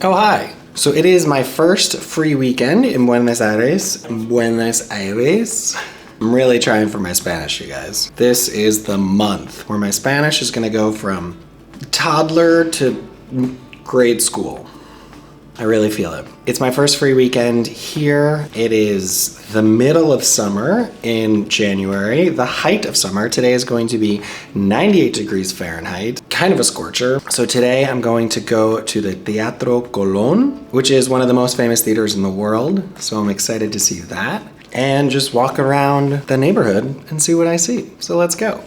Oh, hi. So it is my first free weekend in Buenos Aires. Buenos Aires. I'm really trying for my Spanish, you guys. This is the month where my Spanish is gonna go from toddler to grade school. I really feel it. It's my first free weekend here. It is the middle of summer in January, the height of summer. Today is going to be 98 degrees Fahrenheit, kind of a scorcher. So today I'm going to go to the Teatro Colón, which is one of the most famous theaters in the world. So I'm excited to see that and just walk around the neighborhood and see what I see. So let's go.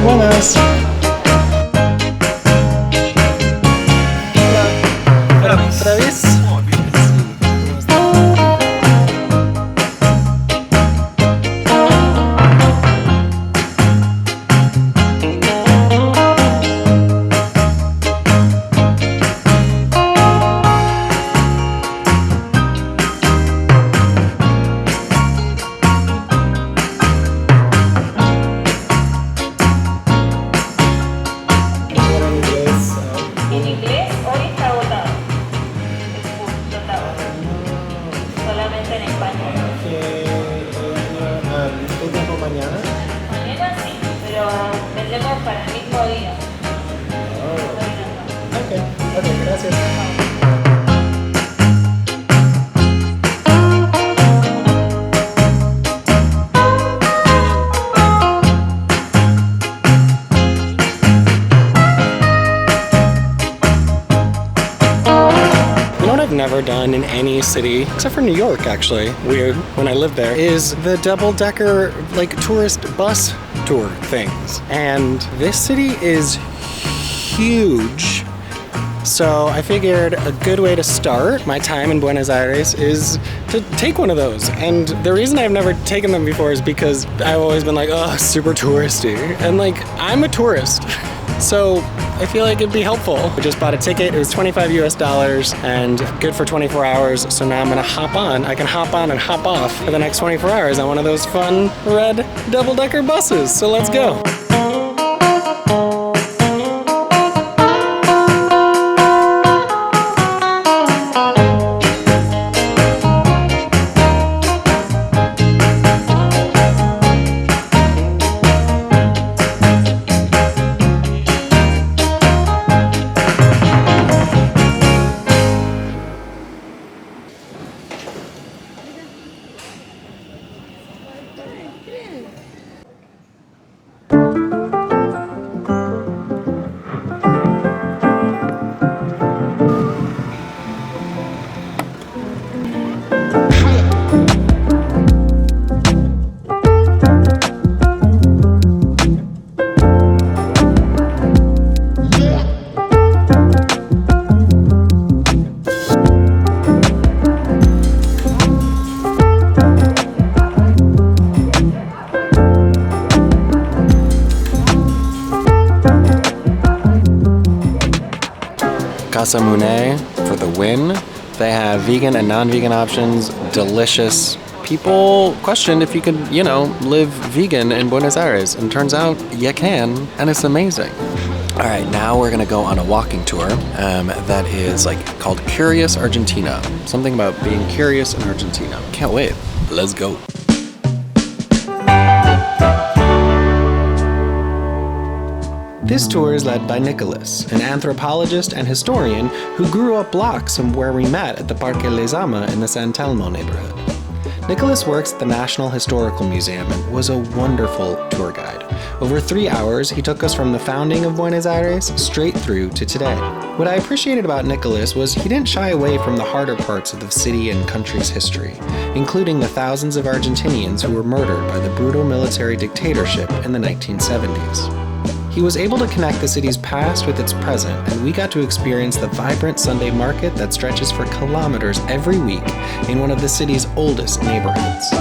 Buenos. Hola. ¿Otra vez? Never done in any city except for New York, actually, weird, when I lived there, is the double-decker like tourist bus tour things. And this city is huge, so I figured a good way to start my time in Buenos Aires is to take one of those. And the reason I've never taken them before is because I've always been like, oh, super touristy, and like I'm a tourist. So I feel like it'd be helpful. I just bought a ticket, it was $25 US and good for 24 hours. So now I'm gonna hop on. I can hop on and hop off for the next 24 hours on one of those fun red double-decker buses. So let's go. Casa Mune for the win. They have vegan and non-vegan options, delicious. People questioned if you could, live vegan in Buenos Aires, and turns out you can, and it's amazing. All right, now we're gonna go on a walking tour that is called Curious Argentina. Something about being curious in Argentina. Can't wait. Let's go. This tour is led by Nicolas, an anthropologist and historian who grew up blocks from where we met at the Parque Lezama in the San Telmo neighborhood. Nicolas works at the National Historical Museum and was a wonderful tour guide. Over 3 hours, he took us from the founding of Buenos Aires straight through to today. What I appreciated about Nicolas was he didn't shy away from the harder parts of the city and country's history, including the thousands of Argentinians who were murdered by the brutal military dictatorship in the 1970s. He was able to connect the city's past with its present, and we got to experience the vibrant Sunday market that stretches for kilometers every week in one of the city's oldest neighborhoods.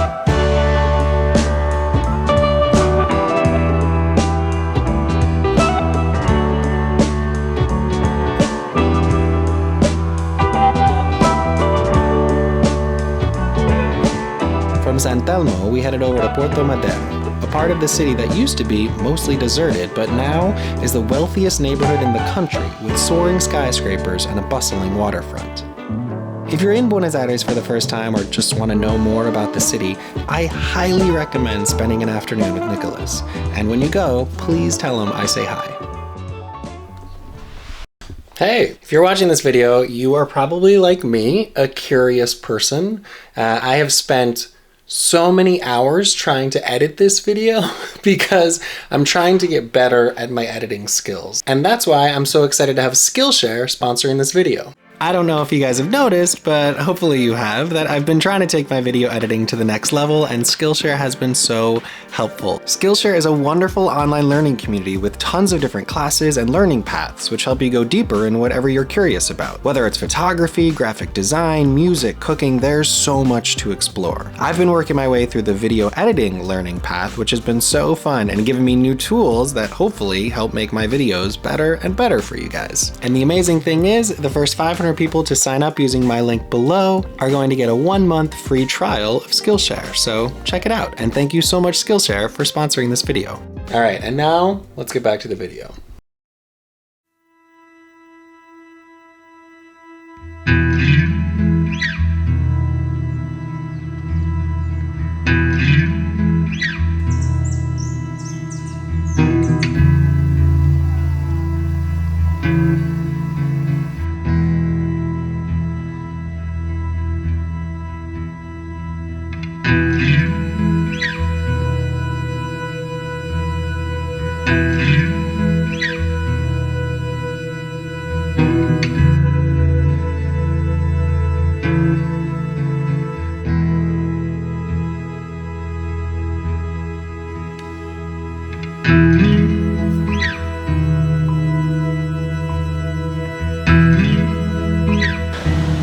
San Telmo, we headed over to Puerto Madero, a part of the city that used to be mostly deserted, but now is the wealthiest neighborhood in the country, with soaring skyscrapers and a bustling waterfront. If you're in Buenos Aires for the first time or just want to know more about the city, I highly recommend spending an afternoon with Nicolas. And when you go, please tell him I say hi. Hey, if you're watching this video, you are probably like me, a curious person. I have spent so many hours trying to edit this video because I'm trying to get better at my editing skills. And that's why I'm so excited to have Skillshare sponsoring this video. I don't know if you guys have noticed, but hopefully you have, that I've been trying to take my video editing to the next level, and Skillshare has been so helpful. Skillshare is a wonderful online learning community with tons of different classes and learning paths, which help you go deeper in whatever you're curious about. Whether it's photography, graphic design, music, cooking, there's so much to explore. I've been working my way through the video editing learning path, which has been so fun and given me new tools that hopefully help make my videos better and better for you guys. And the amazing thing is, the first 500 people to sign up using my link below are going to get a 1-month free trial of Skillshare, so check it out. And thank you so much, Skillshare, for sponsoring this video. All right, and now let's get back to the video.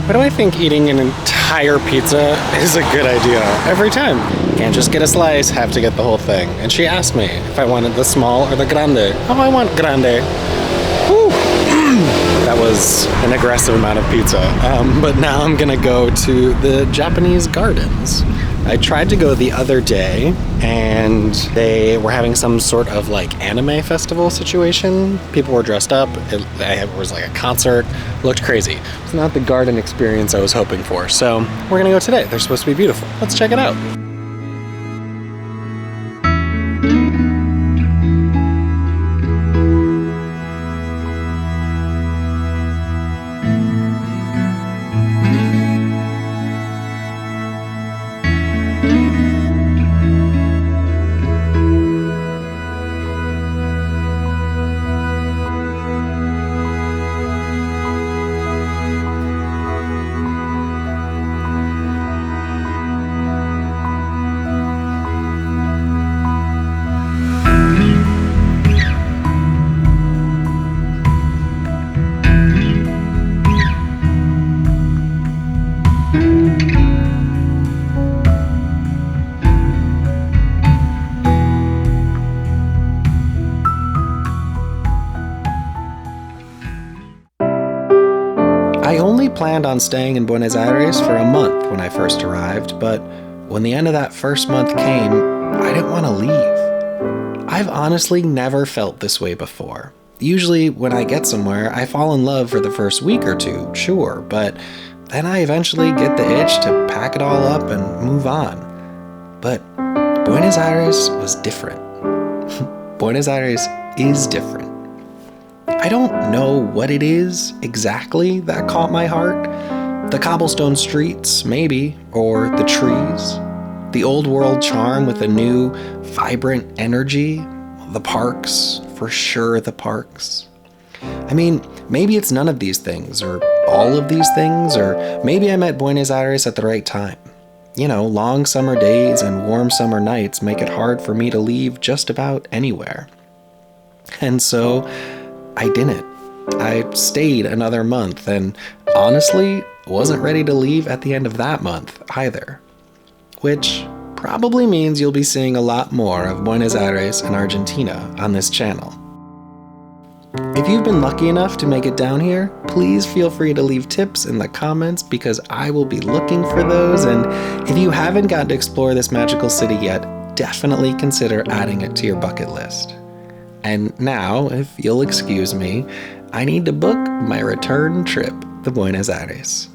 Why do I think eating an entire pizza is a good idea every time? Can't just get a slice, have to get the whole thing. And she asked me if I wanted the small or the grande. Oh, I want grande. Woo. That was an aggressive amount of pizza. But now I'm gonna go to the Japanese gardens. I tried to go the other day and they were having some sort of like anime festival situation. People were dressed up. It was like a concert. It looked crazy. It's not the garden experience I was hoping for. So we're gonna go today. They're supposed to be beautiful. Let's check it out. I only planned on staying in Buenos Aires for a month when I first arrived, but when the end of that first month came, I didn't want to leave. I've honestly never felt this way before. Usually when I get somewhere, I fall in love for the first week or two, sure, but then I eventually get the itch to pack it all up and move on. But Buenos Aires was different. Buenos Aires is different. I don't know what it is exactly that caught my heart. The cobblestone streets, maybe, or the trees. The old world charm with a new, vibrant energy. The parks, for sure the parks. I mean, maybe it's none of these things, or all of these things, or maybe I met Buenos Aires at the right time. You know, long summer days and warm summer nights make it hard for me to leave just about anywhere. And so, I didn't. I stayed another month and honestly wasn't ready to leave at the end of that month either. Which probably means you'll be seeing a lot more of Buenos Aires and Argentina on this channel. If you've been lucky enough to make it down here, please feel free to leave tips in the comments because I will be looking for those. And if you haven't gotten to explore this magical city yet, definitely consider adding it to your bucket list. And now, if you'll excuse me, I need to book my return trip to Buenos Aires.